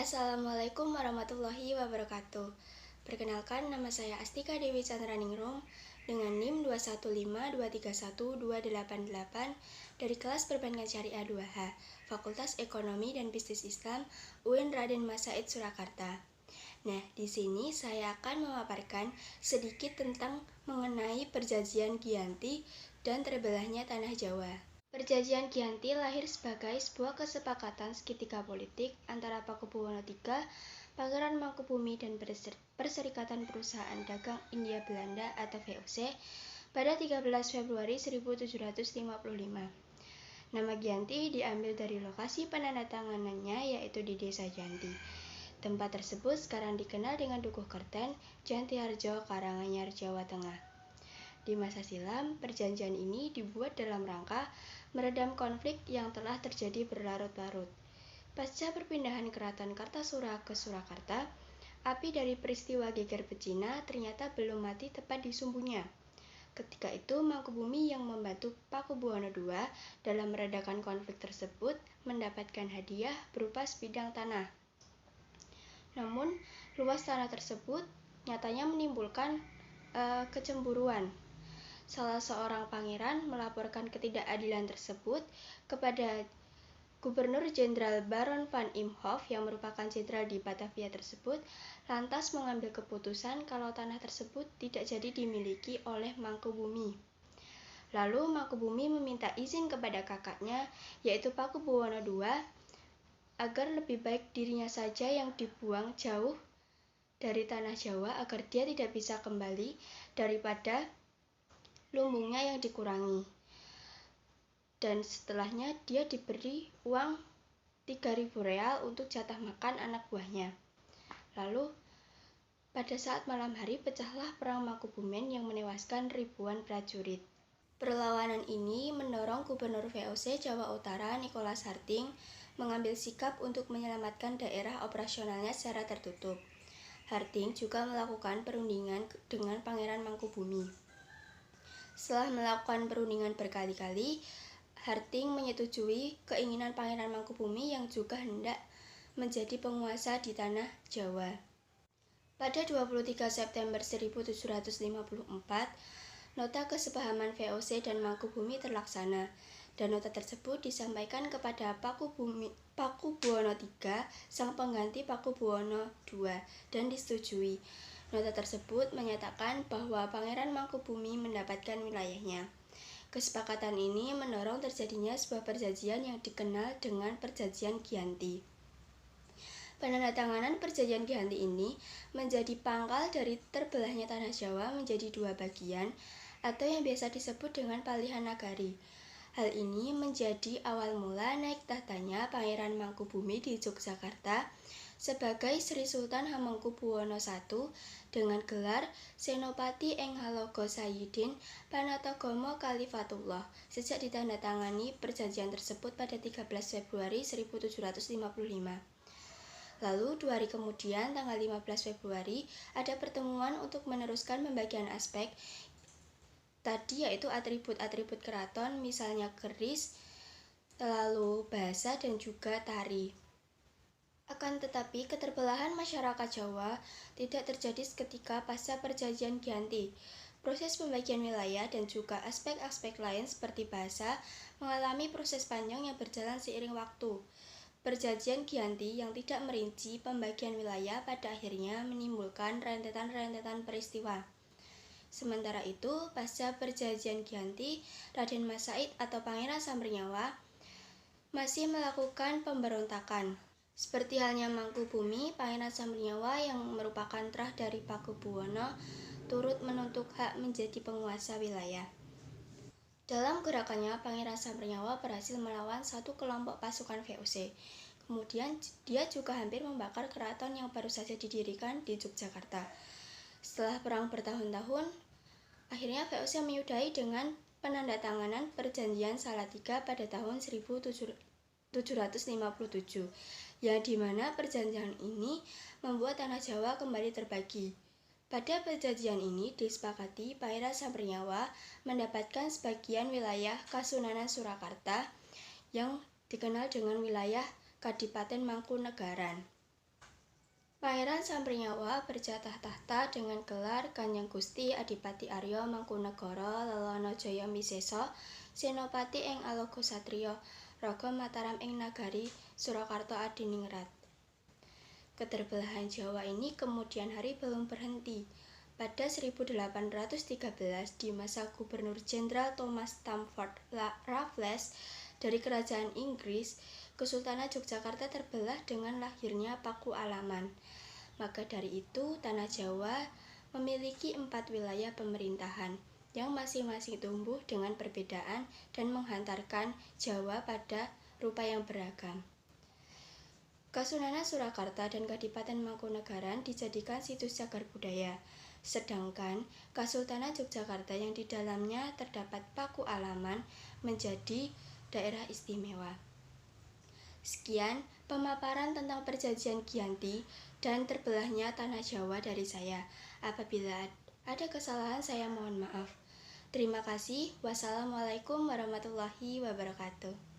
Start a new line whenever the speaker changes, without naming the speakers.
Assalamualaikum warahmatullahi wabarakatuh. Perkenalkan, nama saya Astika Dewi Chandraningrum dengan NIM 215231288 dari kelas Perbankan Syariah 2H, Fakultas Ekonomi dan Bisnis Islam, UIN Raden Mas Said Surakarta. Nah, di sini saya akan memaparkan sedikit tentang mengenai Perjanjian Giyanti dan terbelahnya Tanah Jawa. Perjanjian Giyanti lahir sebagai sebuah kesepakatan segitiga politik antara Pakubuwono III, Pangeran Mangkubumi dan Perserikatan Perusahaan Dagang India Belanda atau VOC pada 13 Februari 1755. Nama Giyanti diambil dari lokasi penandatanganannya yaitu di Desa Giyanti. Tempat tersebut sekarang dikenal dengan Dukuh Kerten, Giyantiharjo, Karanganyar, Jawa Tengah. Di masa silam, perjanjian ini dibuat dalam rangka meredam konflik yang telah terjadi berlarut-larut. Pasca perpindahan Keraton Kartasura ke Surakarta, api dari peristiwa geger Becina ternyata belum mati tepat di sumbunya. Ketika itu, Mangkubumi yang membantu Pakubuwono II dalam meredakan konflik tersebut mendapatkan hadiah berupa sebidang tanah. Namun, luas tanah tersebut nyatanya menimbulkan kecemburuan. Salah seorang pangeran melaporkan ketidakadilan tersebut kepada Gubernur Jenderal Baron van Imhoff yang merupakan jenderal di Batavia tersebut, lantas mengambil keputusan kalau tanah tersebut tidak jadi dimiliki oleh Mangkubumi. Lalu Mangkubumi meminta izin kepada kakaknya, yaitu Pakubuwono II, agar lebih baik dirinya saja yang dibuang jauh dari tanah Jawa agar dia tidak bisa kembali daripada lumbungnya yang dikurangi. Dan setelahnya dia diberi uang 3.000 real untuk jatah makan anak buahnya. Lalu pada saat malam hari pecahlah perang Mangkubumen yang menewaskan ribuan prajurit. Perlawanan ini mendorong Gubernur VOC Jawa Utara Nicholas Harting mengambil sikap untuk menyelamatkan daerah operasionalnya secara tertutup. Harting juga melakukan perundingan dengan Pangeran Mangkubumi. Setelah melakukan perundingan berkali-kali, Harting menyetujui keinginan Pangeran Mangkubumi yang juga hendak menjadi penguasa di tanah Jawa. Pada 23 September 1754, nota kesepahaman VOC dan Mangkubumi terlaksana, dan nota tersebut disampaikan kepada Pakubuwono III, sang pengganti Pakubuwono II, dan disetujui. Nota tersebut menyatakan bahwa Pangeran Mangkubumi mendapatkan wilayahnya. Kesepakatan ini mendorong terjadinya sebuah perjanjian yang dikenal dengan Perjanjian Giyanti. Penandatanganan Perjanjian Giyanti ini menjadi pangkal dari terbelahnya Tanah Jawa menjadi dua bagian, atau yang biasa disebut dengan Palihan Nagari. Hal ini menjadi awal mula naik tahtanya Pangeran Mangkubumi di Yogyakarta sebagai Sri Sultan Hamengkubuwono I dengan gelar Senopati ing Halaga Sayyidin Panatagomo Khalifatullah sejak ditandatangani perjanjian tersebut pada 13 Februari 1755. Lalu 2 hari kemudian, tanggal 15 Februari, ada pertemuan untuk meneruskan pembagian aspek tadi, yaitu atribut-atribut keraton, misalnya keris, lalu bahasa dan juga tari. Akan tetapi, keterbelahan masyarakat Jawa tidak terjadi seketika pasca Perjanjian Giyanti. Proses pembagian wilayah dan juga aspek-aspek lain seperti bahasa mengalami proses panjang yang berjalan seiring waktu. Perjanjian Giyanti yang tidak merinci pembagian wilayah pada akhirnya menimbulkan rentetan-rentetan peristiwa. Sementara itu, pasca Perjanjian Giyanti, Raden Mas Said atau Pangeran Sambernyawa masih melakukan pemberontakan. Seperti halnya Mangkubumi, Pangeran Sambernyawa yang merupakan terah dari Pakubuwono turut menuntut hak menjadi penguasa wilayah. Dalam gerakannya, Pangeran Sambernyawa berhasil melawan satu kelompok pasukan VOC. Kemudian dia juga hampir membakar keraton yang baru saja didirikan di Yogyakarta. Setelah perang bertahun-tahun, akhirnya VOC menyudahi dengan penandatanganan Perjanjian Salatiga pada tahun 1757, yang dimana perjanjian ini membuat tanah Jawa kembali terbagi. Pada perjanjian ini disepakati Pangeran Sambernyawa mendapatkan sebagian wilayah Kasunanan Surakarta yang dikenal dengan wilayah Kadipaten Mangkunegaran. Pangeran Sambernyawa berjatah tahta dengan gelar Kanjeng Gusti Adipati Arya Mangkunagara Lelana Jaya Misesa Senopati ing Alaga Satriya Raga Mataram ing Nagari Surakarta Adiningrat. Keterbelahan Jawa ini kemudian hari belum berhenti. Pada 1813 di masa Gubernur Jenderal Thomas Stamford Raffles dari Kerajaan Inggris, Kesultanan Yogyakarta terbelah dengan lahirnya Paku Alaman. Maka dari itu, Tanah Jawa memiliki 4 wilayah pemerintahan yang masing-masing tumbuh dengan perbedaan dan menghantarkan Jawa pada rupa yang beragam. Kasunanan Surakarta dan Kadipaten Mangkunagaran dijadikan situs cagar budaya, sedangkan Kasultanan Yogyakarta yang di dalamnya terdapat Paku Alaman menjadi daerah istimewa. Sekian pemaparan tentang Perjanjian Giyanti dan terbelahnya Tanah Jawa dari saya. Apabila ada kesalahan saya mohon maaf. Terima kasih. Wassalamualaikum warahmatullahi wabarakatuh.